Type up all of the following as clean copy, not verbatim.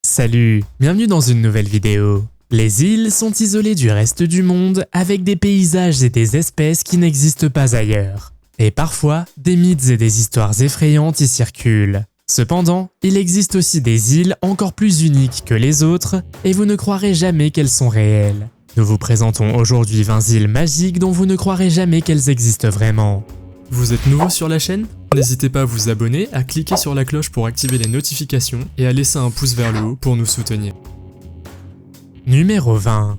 Salut, bienvenue dans une nouvelle vidéo. Les îles sont isolées du reste du monde avec des paysages et des espèces qui n'existent pas ailleurs. Et parfois, des mythes et des histoires effrayantes y circulent. Cependant, il existe aussi des îles encore plus uniques que les autres et vous ne croirez jamais qu'elles sont réelles. Nous vous présentons aujourd'hui 20 îles magiques dont vous ne croirez jamais qu'elles existent vraiment. Vous êtes nouveau sur la chaîne? N'hésitez pas à vous abonner, à cliquer sur la cloche pour activer les notifications et à laisser un pouce vers le haut pour nous soutenir. Numéro 20.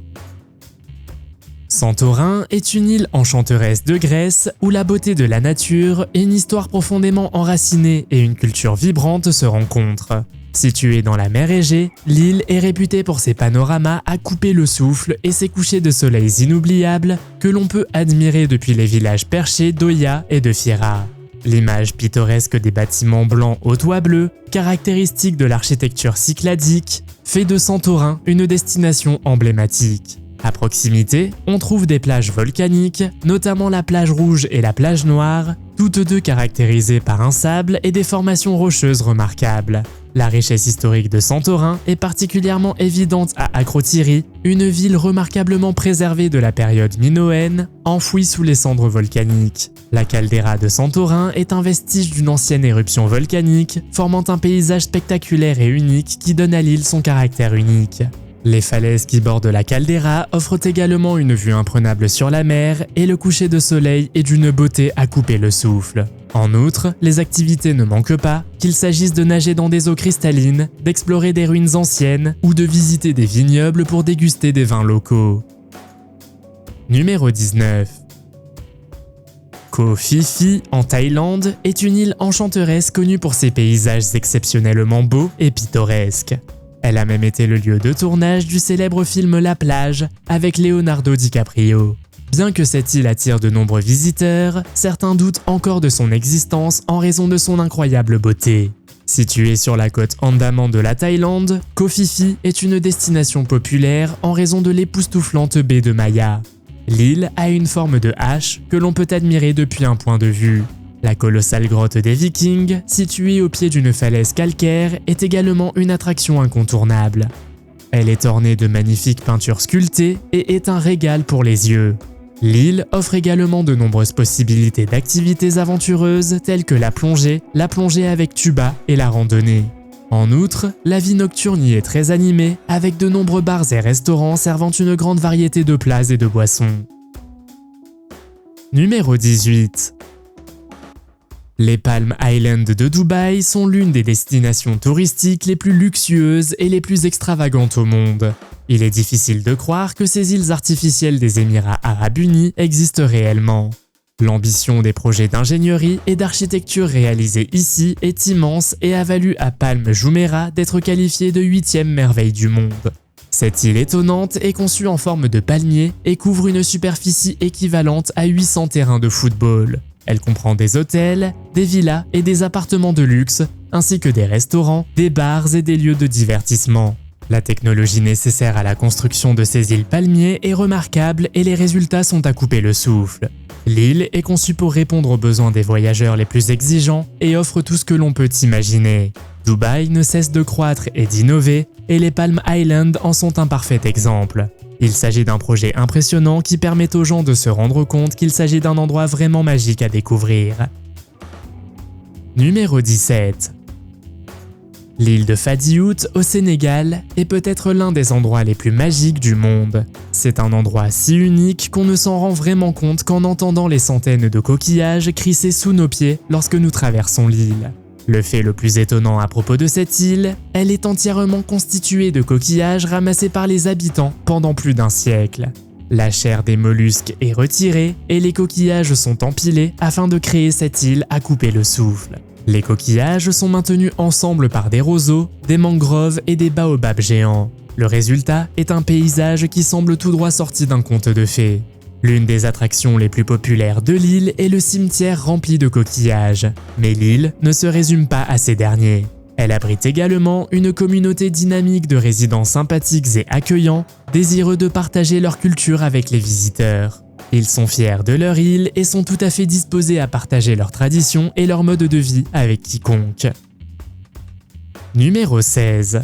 Santorin est une île enchanteresse de Grèce où la beauté de la nature et une histoire profondément enracinée et une culture vibrante se rencontrent. Située dans la mer Égée, l'île est réputée pour ses panoramas à couper le souffle et ses couchers de soleil inoubliables que l'on peut admirer depuis les villages perchés d'Oia et de Fiera. L'image pittoresque des bâtiments blancs aux toits bleus, caractéristique de l'architecture cycladique, fait de Santorin une destination emblématique. À proximité, on trouve des plages volcaniques, notamment la plage rouge et la plage noire, toutes deux caractérisées par un sable et des formations rocheuses remarquables. La richesse historique de Santorin est particulièrement évidente à Akrotiri, une ville remarquablement préservée de la période minoenne, enfouie sous les cendres volcaniques. La caldeira de Santorin est un vestige d'une ancienne éruption volcanique, formant un paysage spectaculaire et unique qui donne à l'île son caractère unique. Les falaises qui bordent la caldeira offrent également une vue imprenable sur la mer et le coucher de soleil est d'une beauté à couper le souffle. En outre, les activités ne manquent pas, qu'il s'agisse de nager dans des eaux cristallines, d'explorer des ruines anciennes ou de visiter des vignobles pour déguster des vins locaux. Numéro 19. Koh Phi Phi, en Thaïlande, est une île enchanteresse connue pour ses paysages exceptionnellement beaux et pittoresques. Elle a même été le lieu de tournage du célèbre film La Plage avec Leonardo DiCaprio. Bien que cette île attire de nombreux visiteurs, certains doutent encore de son existence en raison de son incroyable beauté. Située sur la côte Andaman de la Thaïlande, Koh Phi Phi est une destination populaire en raison de l'époustouflante baie de Maya. L'île a une forme de H que l'on peut admirer depuis un point de vue. La colossale grotte des Vikings, située au pied d'une falaise calcaire, est également une attraction incontournable. Elle est ornée de magnifiques peintures sculptées et est un régal pour les yeux. L'île offre également de nombreuses possibilités d'activités aventureuses telles que la plongée avec tuba et la randonnée. En outre, la vie nocturne y est très animée, avec de nombreux bars et restaurants servant une grande variété de plats et de boissons. Numéro 18. Les Palm Islands de Dubaï sont l'une des destinations touristiques les plus luxueuses et les plus extravagantes au monde. Il est difficile de croire que ces îles artificielles des Émirats Arabes Unis existent réellement. L'ambition des projets d'ingénierie et d'architecture réalisés ici est immense et a valu à Palm Jumeirah d'être qualifiée de 8e merveille du monde. Cette île étonnante est conçue en forme de palmier et couvre une superficie équivalente à 800 terrains de football. Elle comprend des hôtels, des villas et des appartements de luxe, ainsi que des restaurants, des bars et des lieux de divertissement. La technologie nécessaire à la construction de ces îles palmiers est remarquable et les résultats sont à couper le souffle. L'île est conçue pour répondre aux besoins des voyageurs les plus exigeants et offre tout ce que l'on peut imaginer. Dubaï ne cesse de croître et d'innover, et les Palm Islands en sont un parfait exemple. Il s'agit d'un projet impressionnant qui permet aux gens de se rendre compte qu'il s'agit d'un endroit vraiment magique à découvrir. Numéro 17. L'île de Fadiout au Sénégal est peut-être l'un des endroits les plus magiques du monde. C'est un endroit si unique qu'on ne s'en rend vraiment compte qu'en entendant les centaines de coquillages crisser sous nos pieds lorsque nous traversons l'île. Le fait le plus étonnant à propos de cette île, elle est entièrement constituée de coquillages ramassés par les habitants pendant plus d'un siècle. La chair des mollusques est retirée et les coquillages sont empilés afin de créer cette île à couper le souffle. Les coquillages sont maintenus ensemble par des roseaux, des mangroves et des baobabs géants. Le résultat est un paysage qui semble tout droit sorti d'un conte de fées. L'une des attractions les plus populaires de l'île est le cimetière rempli de coquillages. Mais l'île ne se résume pas à ces derniers. Elle abrite également une communauté dynamique de résidents sympathiques et accueillants, désireux de partager leur culture avec les visiteurs. Ils sont fiers de leur île et sont tout à fait disposés à partager leurs traditions et leur mode de vie avec quiconque. Numéro 16.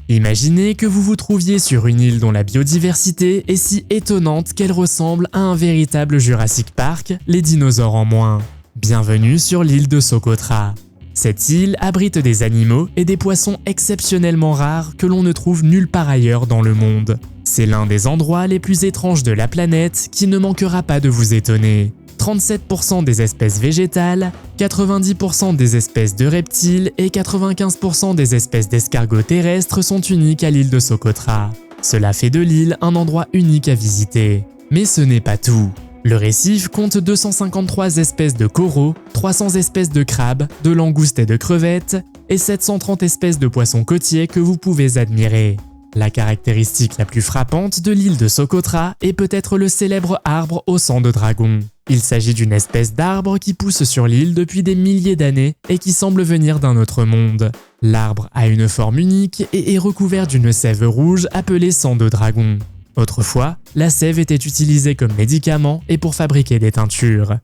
Imaginez que vous vous trouviez sur une île dont la biodiversité est si étonnante qu'elle ressemble à un véritable Jurassic Park, les dinosaures en moins. Bienvenue sur l'île de Socotra. Cette île abrite des animaux et des poissons exceptionnellement rares que l'on ne trouve nulle part ailleurs dans le monde. C'est l'un des endroits les plus étranges de la planète qui ne manquera pas de vous étonner. 37% des espèces végétales, 90% des espèces de reptiles et 95% des espèces d'escargots terrestres sont uniques à l'île de Socotra. Cela fait de l'île un endroit unique à visiter. Mais ce n'est pas tout. Le récif compte 253 espèces de coraux, 300 espèces de crabes, de langoustes et de crevettes, et 730 espèces de poissons côtiers que vous pouvez admirer. La caractéristique la plus frappante de l'île de Socotra est peut-être le célèbre arbre au sang de dragon. Il s'agit d'une espèce d'arbre qui pousse sur l'île depuis des milliers d'années et qui semble venir d'un autre monde. L'arbre a une forme unique et est recouvert d'une sève rouge appelée sang de dragon. Autrefois, la sève était utilisée comme médicament et pour fabriquer des teintures.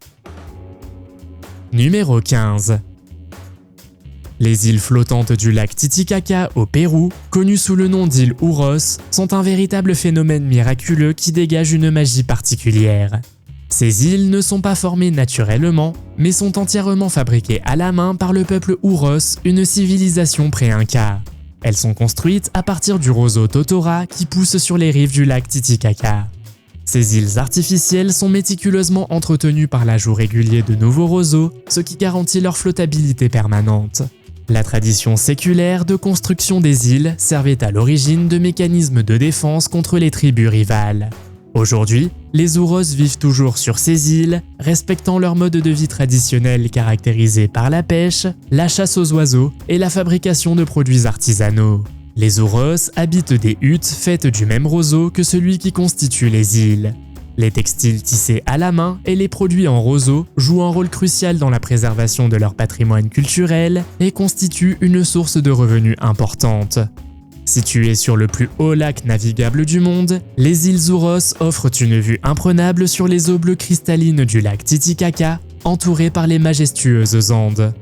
Numéro 15. Les îles flottantes du lac Titicaca au Pérou, connues sous le nom d'îles Ouros, sont un véritable phénomène miraculeux qui dégage une magie particulière. Ces îles ne sont pas formées naturellement, mais sont entièrement fabriquées à la main par le peuple Ouros, une civilisation pré-inca. Elles sont construites à partir du roseau totora qui pousse sur les rives du lac Titicaca. Ces îles artificielles sont méticuleusement entretenues par l'ajout régulier de nouveaux roseaux, ce qui garantit leur flottabilité permanente. La tradition séculaire de construction des îles servait à l'origine de mécanismes de défense contre les tribus rivales. Aujourd'hui, les Ouros vivent toujours sur ces îles, respectant leur mode de vie traditionnel caractérisé par la pêche, la chasse aux oiseaux et la fabrication de produits artisanaux. Les Ouros habitent des huttes faites du même roseau que celui qui constitue les îles. Les textiles tissés à la main et les produits en roseau jouent un rôle crucial dans la préservation de leur patrimoine culturel et constituent une source de revenus importante. Situées sur le plus haut lac navigable du monde, les îles Ouros offrent une vue imprenable sur les eaux bleues cristallines du lac Titicaca, entourées par les majestueuses Andes.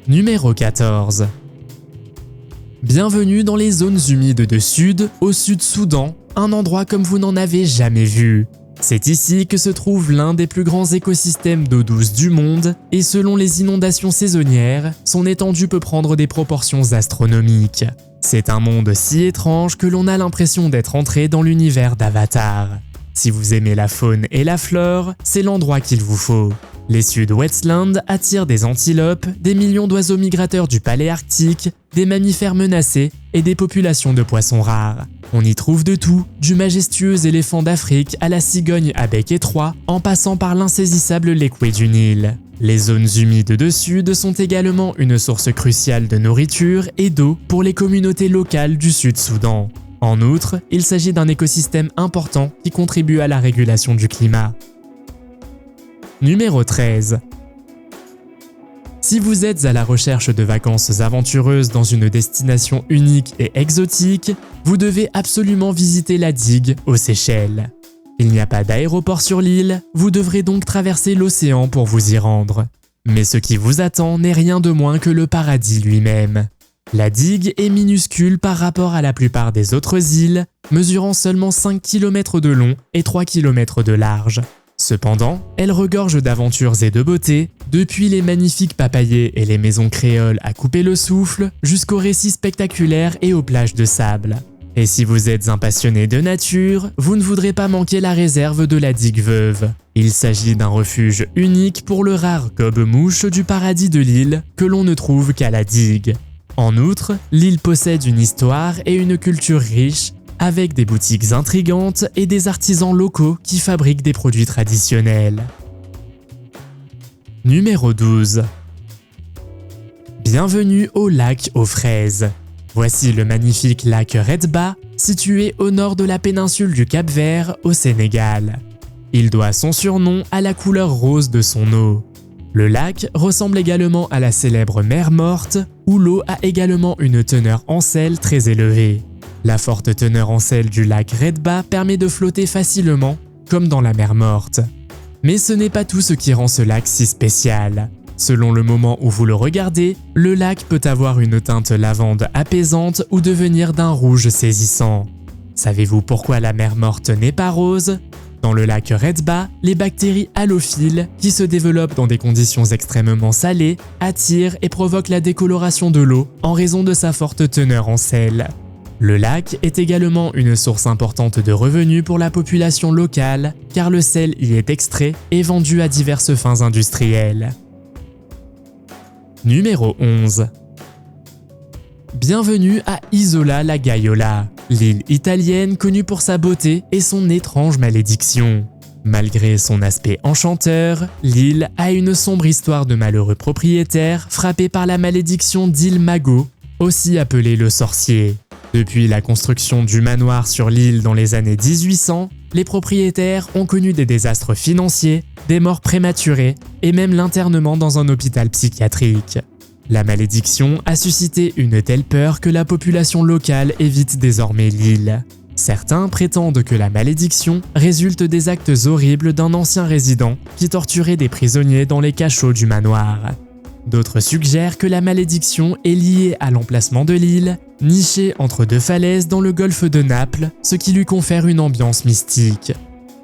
Numéro 14. Bienvenue dans les zones humides de Sud, au Sud-Soudan, un endroit comme vous n'en avez jamais vu. C'est ici que se trouve l'un des plus grands écosystèmes d'eau douce du monde et selon les inondations saisonnières, son étendue peut prendre des proportions astronomiques. C'est un monde si étrange que l'on a l'impression d'être entré dans l'univers d'Avatar. Si vous aimez la faune et la flore, c'est l'endroit qu'il vous faut. Les Sud-Wetlands attirent des antilopes, des millions d'oiseaux migrateurs du paléarctique, des mammifères menacés et des populations de poissons rares. On y trouve de tout, du majestueux éléphant d'Afrique à la cigogne à bec étroit, en passant par l'insaisissable lécoué du Nil. Les zones humides de Sud sont également une source cruciale de nourriture et d'eau pour les communautés locales du Sud-Soudan. En outre, il s'agit d'un écosystème important qui contribue à la régulation du climat. Numéro 13. Si vous êtes à la recherche de vacances aventureuses dans une destination unique et exotique, vous devez absolument visiter la digue aux Seychelles. Il n'y a pas d'aéroport sur l'île, vous devrez donc traverser l'océan pour vous y rendre. Mais ce qui vous attend n'est rien de moins que le paradis lui-même. La digue est minuscule par rapport à la plupart des autres îles, mesurant seulement 5 km de long et 3 km de large. Cependant, elle regorge d'aventures et de beauté, depuis les magnifiques papayers et les maisons créoles à couper le souffle, jusqu'aux récits spectaculaires et aux plages de sable. Et si vous êtes un passionné de nature, vous ne voudrez pas manquer la réserve de la digue Veuve. Il s'agit d'un refuge unique pour le rare gobe-mouche du paradis de l'île que l'on ne trouve qu'à la digue. En outre, l'île possède une histoire et une culture riche, avec des boutiques intrigantes et des artisans locaux qui fabriquent des produits traditionnels. Numéro 12. Bienvenue au lac aux fraises. Voici le magnifique lac Redba, situé au nord de la péninsule du Cap-Vert, au Sénégal. Il doit son surnom à la couleur rose de son eau. Le lac ressemble également à la célèbre mer Morte, où l'eau a également une teneur en sel très élevée. La forte teneur en sel du lac Redba permet de flotter facilement, comme dans la mer Morte. Mais ce n'est pas tout ce qui rend ce lac si spécial. Selon le moment où vous le regardez, le lac peut avoir une teinte lavande apaisante ou devenir d'un rouge saisissant. Savez-vous pourquoi la mer morte n'est pas rose ? Dans le lac Redba, les bactéries halophiles, qui se développent dans des conditions extrêmement salées, attirent et provoquent la décoloration de l'eau en raison de sa forte teneur en sel. Le lac est également une source importante de revenus pour la population locale, car le sel y est extrait et vendu à diverses fins industrielles. Numéro 11. Bienvenue à Isola la Gaiola, l'île italienne connue pour sa beauté et son étrange malédiction. Malgré son aspect enchanteur, l'île a une sombre histoire de malheureux propriétaires frappés par la malédiction d'Il Mago, aussi appelé le sorcier. Depuis la construction du manoir sur l'île dans les années 1800, les propriétaires ont connu des désastres financiers, des morts prématurées et même l'internement dans un hôpital psychiatrique. La malédiction a suscité une telle peur que la population locale évite désormais l'île. Certains prétendent que la malédiction résulte des actes horribles d'un ancien résident qui torturait des prisonniers dans les cachots du manoir. D'autres suggèrent que la malédiction est liée à l'emplacement de l'île, nichée entre deux falaises dans le golfe de Naples, ce qui lui confère une ambiance mystique.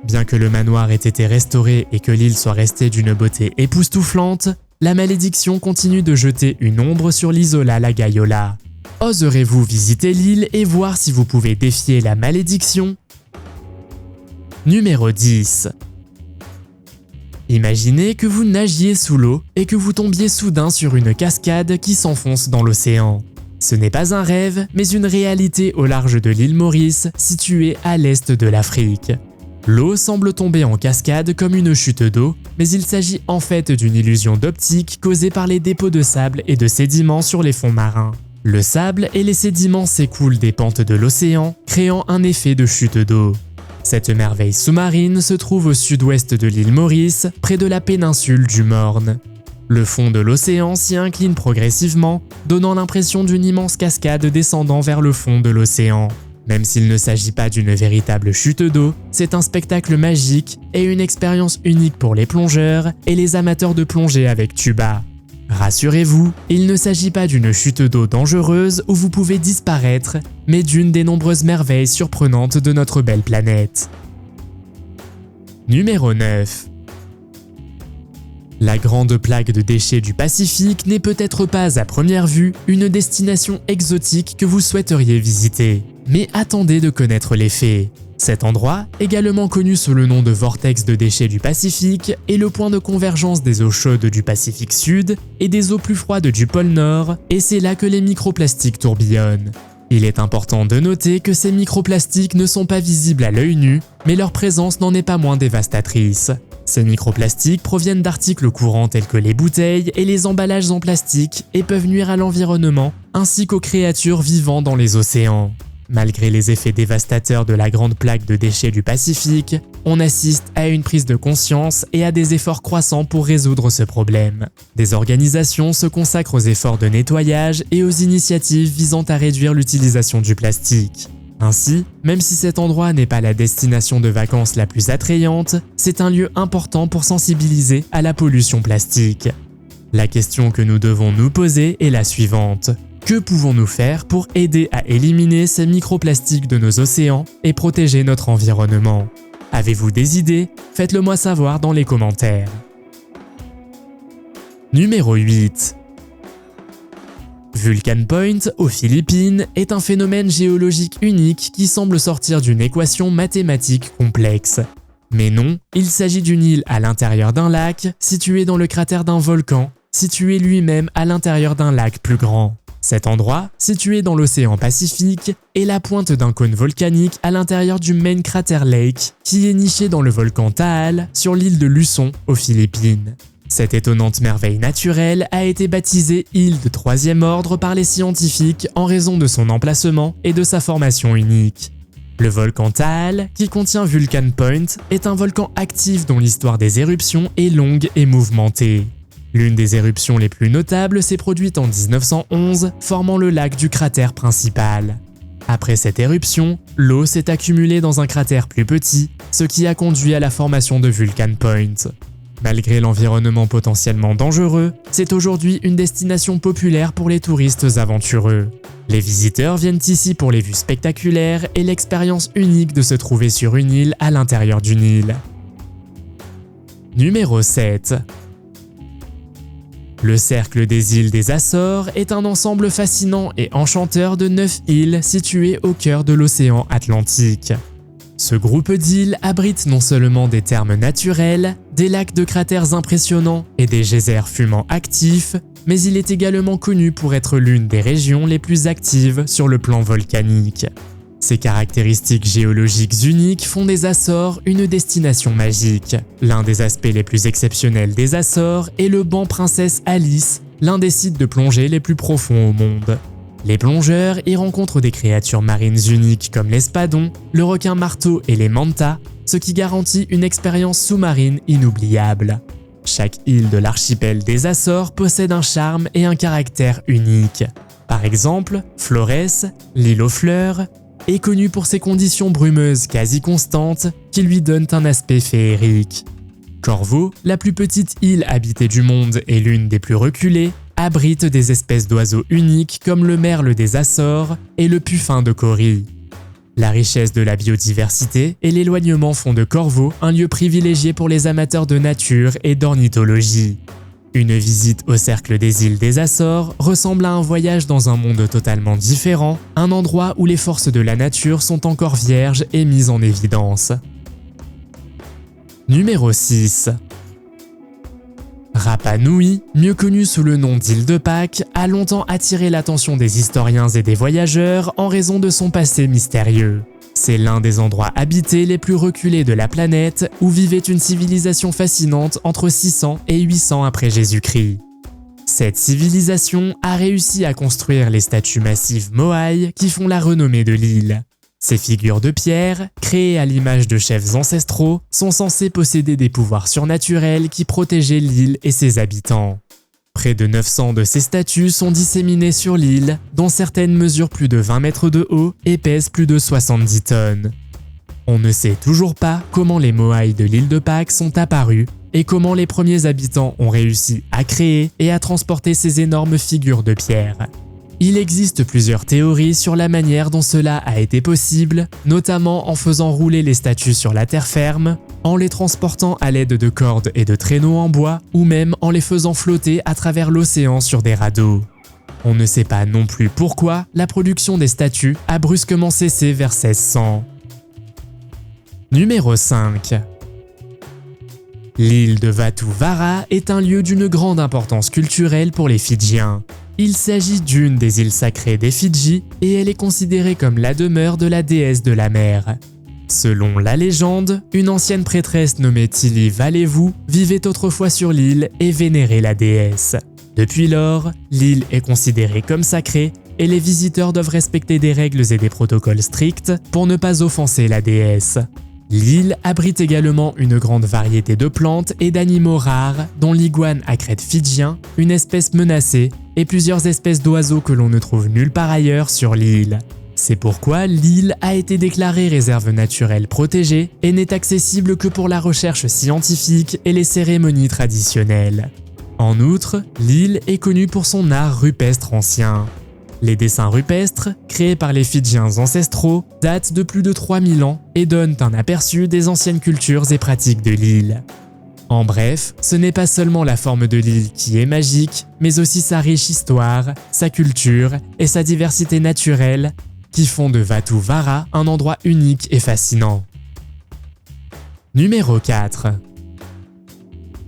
Bien que le manoir ait été restauré et que l'île soit restée d'une beauté époustouflante, la malédiction continue de jeter une ombre sur l'Isola la Gaiola. Oserez-vous visiter l'île et voir si vous pouvez défier la malédiction ? Numéro 10. Imaginez que vous nagiez sous l'eau et que vous tombiez soudain sur une cascade qui s'enfonce dans l'océan. Ce n'est pas un rêve, mais une réalité au large de l'île Maurice, située à l'est de l'Afrique. L'eau semble tomber en cascade comme une chute d'eau, mais il s'agit en fait d'une illusion d'optique causée par les dépôts de sable et de sédiments sur les fonds marins. Le sable et les sédiments s'écoulent des pentes de l'océan, créant un effet de chute d'eau. Cette merveille sous-marine se trouve au sud-ouest de l'île Maurice, près de la péninsule du Morne. Le fond de l'océan s'y incline progressivement, donnant l'impression d'une immense cascade descendant vers le fond de l'océan. Même s'il ne s'agit pas d'une véritable chute d'eau, c'est un spectacle magique et une expérience unique pour les plongeurs et les amateurs de plongée avec tuba. Rassurez-vous, il ne s'agit pas d'une chute d'eau dangereuse où vous pouvez disparaître, mais d'une des nombreuses merveilles surprenantes de notre belle planète. Numéro 9. La grande plaque de déchets du Pacifique n'est peut-être pas à première vue une destination exotique que vous souhaiteriez visiter. Mais attendez de connaître les faits. Cet endroit, également connu sous le nom de vortex de déchets du Pacifique, est le point de convergence des eaux chaudes du Pacifique Sud et des eaux plus froides du pôle Nord, et c'est là que les microplastiques tourbillonnent. Il est important de noter que ces microplastiques ne sont pas visibles à l'œil nu, mais leur présence n'en est pas moins dévastatrice. Ces microplastiques proviennent d'articles courants tels que les bouteilles et les emballages en plastique et peuvent nuire à l'environnement ainsi qu'aux créatures vivant dans les océans. Malgré les effets dévastateurs de la grande plaque de déchets du Pacifique, on assiste à une prise de conscience et à des efforts croissants pour résoudre ce problème. Des organisations se consacrent aux efforts de nettoyage et aux initiatives visant à réduire l'utilisation du plastique. Ainsi, même si cet endroit n'est pas la destination de vacances la plus attrayante, c'est un lieu important pour sensibiliser à la pollution plastique. La question que nous devons nous poser est la suivante. Que pouvons-nous faire pour aider à éliminer ces microplastiques de nos océans et protéger notre environnement ? Avez-vous des idées ? Faites-le moi savoir dans les commentaires. Numéro 8. Vulcan Point, aux Philippines, est un phénomène géologique unique qui semble sortir d'une équation mathématique complexe. Mais non, il s'agit d'une île à l'intérieur d'un lac, située dans le cratère d'un volcan, situé lui-même à l'intérieur d'un lac plus grand. Cet endroit, situé dans l'océan Pacifique, est la pointe d'un cône volcanique à l'intérieur du Main Crater Lake, qui est niché dans le volcan Taal sur l'île de Luçon, aux Philippines. Cette étonnante merveille naturelle a été baptisée île de troisième ordre par les scientifiques en raison de son emplacement et de sa formation unique. Le volcan Taal, qui contient Vulcan Point, est un volcan actif dont l'histoire des éruptions est longue et mouvementée. L'une des éruptions les plus notables s'est produite en 1911, formant le lac du cratère principal. Après cette éruption, l'eau s'est accumulée dans un cratère plus petit, ce qui a conduit à la formation de Vulcan Point. Malgré l'environnement potentiellement dangereux, c'est aujourd'hui une destination populaire pour les touristes aventureux. Les visiteurs viennent ici pour les vues spectaculaires et l'expérience unique de se trouver sur une île à l'intérieur d'une île. Numéro 7. Le cercle des îles des Açores est un ensemble fascinant et enchanteur de 9 îles situées au cœur de l'océan Atlantique. Ce groupe d'îles abrite non seulement des thermes naturels, des lacs de cratères impressionnants et des geysers fumants actifs, mais il est également connu pour être l'une des régions les plus actives sur le plan volcanique. Ces caractéristiques géologiques uniques font des Açores une destination magique. L'un des aspects les plus exceptionnels des Açores est le banc Princesse Alice, l'un des sites de plongée les plus profonds au monde. Les plongeurs y rencontrent des créatures marines uniques comme l'espadon, le requin marteau et les mantas, ce qui garantit une expérience sous-marine inoubliable. Chaque île de l'archipel des Açores possède un charme et un caractère unique. Par exemple, Flores, l'île aux fleurs, est connue pour ses conditions brumeuses quasi constantes qui lui donnent un aspect féerique. Corvo, la plus petite île habitée du monde et l'une des plus reculées, abrite des espèces d'oiseaux uniques comme le merle des Açores et le puffin de Cory. La richesse de la biodiversité et l'éloignement font de Corvo un lieu privilégié pour les amateurs de nature et d'ornithologie. Une visite au cercle des îles des Açores ressemble à un voyage dans un monde totalement différent, un endroit où les forces de la nature sont encore vierges et mises en évidence. Numéro 6. Rapa Nui, mieux connu sous le nom d'île de Pâques, a longtemps attiré l'attention des historiens et des voyageurs en raison de son passé mystérieux. C'est l'un des endroits habités les plus reculés de la planète où vivait une civilisation fascinante entre 600 et 800 après Jésus-Christ. Cette civilisation a réussi à construire les statues massives Moai qui font la renommée de l'île. Ces figures de pierre, créées à l'image de chefs ancestraux, sont censées posséder des pouvoirs surnaturels qui protégeaient l'île et ses habitants. Près de 900 de ces statues sont disséminées sur l'île, dont certaines mesurent plus de 20 mètres de haut et pèsent plus de 70 tonnes. On ne sait toujours pas comment les Moai de l'île de Pâques sont apparus et comment les premiers habitants ont réussi à créer et à transporter ces énormes figures de pierre. Il existe plusieurs théories sur la manière dont cela a été possible, notamment en faisant rouler les statues sur la terre ferme, en les transportant à l'aide de cordes et de traîneaux en bois, ou même en les faisant flotter à travers l'océan sur des radeaux. On ne sait pas non plus pourquoi la production des statues a brusquement cessé vers 1600. Numéro 5. L'île de Vatu Vara est un lieu d'une grande importance culturelle pour les Fidjiens. Il s'agit d'une des îles sacrées des Fidji et elle est considérée comme la demeure de la déesse de la mer. Selon la légende, une ancienne prêtresse nommée Tili Valevu vivait autrefois sur l'île et vénérait la déesse. Depuis lors, l'île est considérée comme sacrée et les visiteurs doivent respecter des règles et des protocoles stricts pour ne pas offenser la déesse. L'île abrite également une grande variété de plantes et d'animaux rares, dont l'iguane à crête fidjien, une espèce menacée, et plusieurs espèces d'oiseaux que l'on ne trouve nulle part ailleurs sur l'île. C'est pourquoi l'île a été déclarée réserve naturelle protégée et n'est accessible que pour la recherche scientifique et les cérémonies traditionnelles. En outre, l'île est connue pour son art rupestre ancien. Les dessins rupestres, créés par les Fidjiens ancestraux, datent de plus de 3000 ans et donnent un aperçu des anciennes cultures et pratiques de l'île. En bref, ce n'est pas seulement la forme de l'île qui est magique, mais aussi sa riche histoire, sa culture et sa diversité naturelle qui font de Vatu Vara un endroit unique et fascinant. Numéro 4.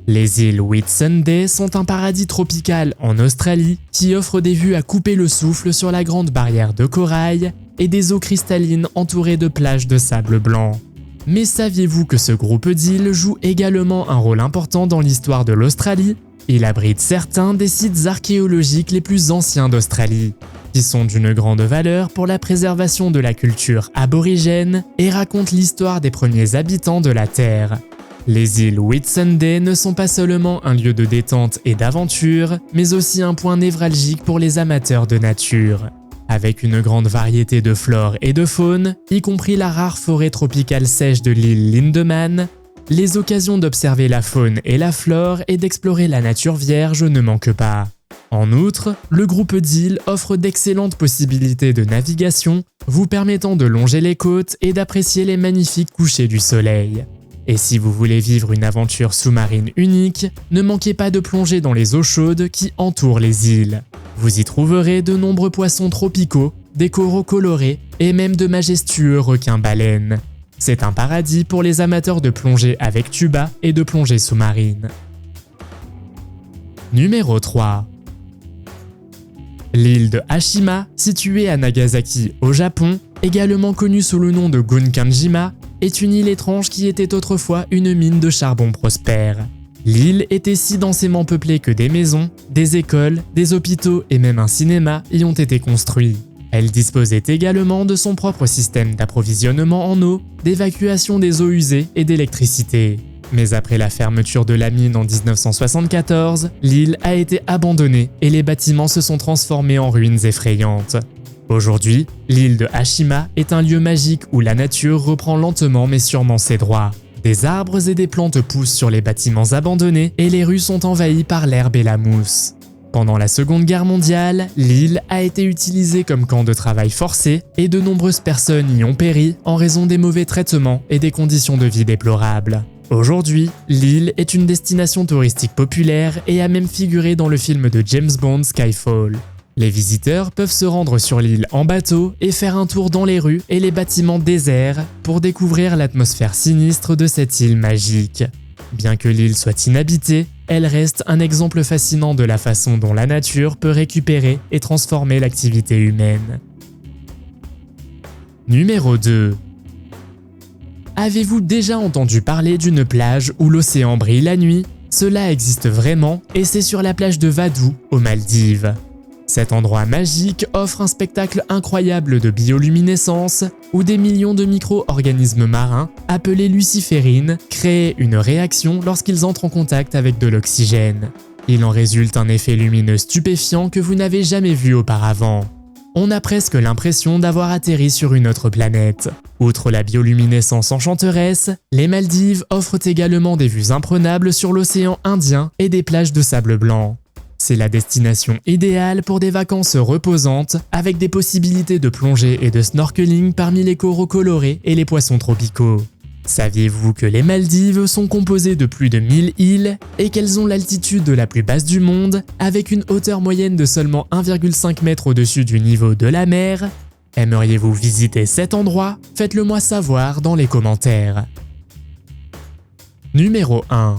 Les îles Whitsunday sont un paradis tropical en Australie qui offre des vues à couper le souffle sur la grande barrière de corail et des eaux cristallines entourées de plages de sable blanc. Mais saviez-vous que ce groupe d'îles joue également un rôle important dans l'histoire de l'Australie? Il abrite certains des sites archéologiques les plus anciens d'Australie, qui sont d'une grande valeur pour la préservation de la culture aborigène et racontent l'histoire des premiers habitants de la Terre. Les îles Whitsunday ne sont pas seulement un lieu de détente et d'aventure, mais aussi un point névralgique pour les amateurs de nature. Avec une grande variété de flore et de faune, y compris la rare forêt tropicale sèche de l'île Lindeman, les occasions d'observer la faune et la flore et d'explorer la nature vierge ne manquent pas. En outre, le groupe d'îles offre d'excellentes possibilités de navigation, vous permettant de longer les côtes et d'apprécier les magnifiques couchers du soleil. Et si vous voulez vivre une aventure sous-marine unique, ne manquez pas de plonger dans les eaux chaudes qui entourent les îles. Vous y trouverez de nombreux poissons tropicaux, des coraux colorés et même de majestueux requins-baleines. C'est un paradis pour les amateurs de plongée avec tuba et de plongée sous-marine. Numéro 3. L'île de Hashima, située à Nagasaki au Japon, également connue sous le nom de Gunkanjima, est une île étrange qui était autrefois une mine de charbon prospère. L'île était si densément peuplée que des maisons, des écoles, des hôpitaux et même un cinéma y ont été construits. Elle disposait également de son propre système d'approvisionnement en eau, d'évacuation des eaux usées et d'électricité. Mais après la fermeture de la mine en 1974, l'île a été abandonnée et les bâtiments se sont transformés en ruines effrayantes. Aujourd'hui, l'île de Hashima est un lieu magique où la nature reprend lentement mais sûrement ses droits. Des arbres et des plantes poussent sur les bâtiments abandonnés et les rues sont envahies par l'herbe et la mousse. Pendant la Seconde Guerre mondiale, l'île a été utilisée comme camp de travail forcé et de nombreuses personnes y ont péri en raison des mauvais traitements et des conditions de vie déplorables. Aujourd'hui, l'île est une destination touristique populaire et a même figuré dans le film de James Bond Skyfall. Les visiteurs peuvent se rendre sur l'île en bateau et faire un tour dans les rues et les bâtiments déserts pour découvrir l'atmosphère sinistre de cette île magique. Bien que l'île soit inhabitée, elle reste un exemple fascinant de la façon dont la nature peut récupérer et transformer l'activité humaine. Numéro 2. Avez-vous déjà entendu parler d'une plage où l'océan brille la nuit? Cela existe vraiment et c'est sur la plage de Vadou, aux Maldives. Cet endroit magique offre un spectacle incroyable de bioluminescence où des millions de micro-organismes marins, appelés luciférines, créent une réaction lorsqu'ils entrent en contact avec de l'oxygène. Il en résulte un effet lumineux stupéfiant que vous n'avez jamais vu auparavant. On a presque l'impression d'avoir atterri sur une autre planète. Outre la bioluminescence enchanteresse, les Maldives offrent également des vues imprenables sur l'océan Indien et des plages de sable blanc. C'est la destination idéale pour des vacances reposantes, avec des possibilités de plongée et de snorkeling parmi les coraux colorés et les poissons tropicaux. Saviez-vous que les Maldives sont composées de plus de 1000 îles et qu'elles ont l'altitude la plus basse du monde, avec une hauteur moyenne de seulement 1,5 m au-dessus du niveau de la mer? Aimeriez-vous visiter cet endroit? Faites-le moi savoir dans les commentaires. Numéro 1.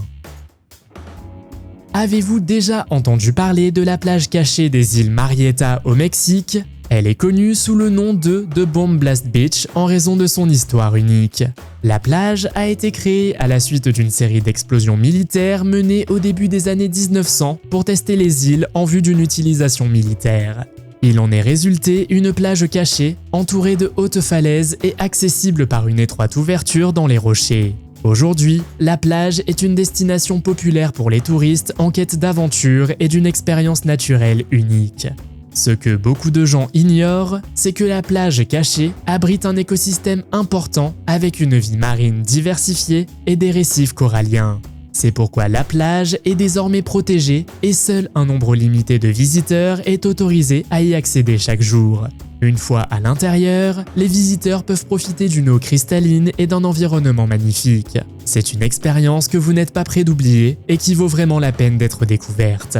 Avez-vous déjà entendu parler de la plage cachée des îles Marietta au Mexique? Elle est connue sous le nom de The Bomb Blast Beach en raison de son histoire unique. La plage a été créée à la suite d'une série d'explosions militaires menées au début des années 1900 pour tester les îles en vue d'une utilisation militaire. Il en est résulté une plage cachée, entourée de hautes falaises et accessible par une étroite ouverture dans les rochers. Aujourd'hui, la plage est une destination populaire pour les touristes en quête d'aventure et d'une expérience naturelle unique. Ce que beaucoup de gens ignorent, c'est que la plage cachée abrite un écosystème important avec une vie marine diversifiée et des récifs coralliens. C'est pourquoi la plage est désormais protégée et seul un nombre limité de visiteurs est autorisé à y accéder chaque jour. Une fois à l'intérieur, les visiteurs peuvent profiter d'une eau cristalline et d'un environnement magnifique. C'est une expérience que vous n'êtes pas prêt d'oublier et qui vaut vraiment la peine d'être découverte.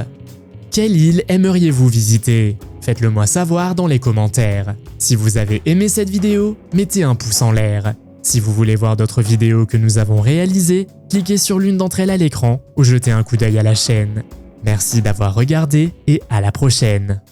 Quelle île aimeriez-vous visiter? Faites-le moi savoir dans les commentaires. Si vous avez aimé cette vidéo, mettez un pouce en l'air. Si vous voulez voir d'autres vidéos que nous avons réalisées, cliquez sur l'une d'entre elles à l'écran ou jetez un coup d'œil à la chaîne. Merci d'avoir regardé et à la prochaine.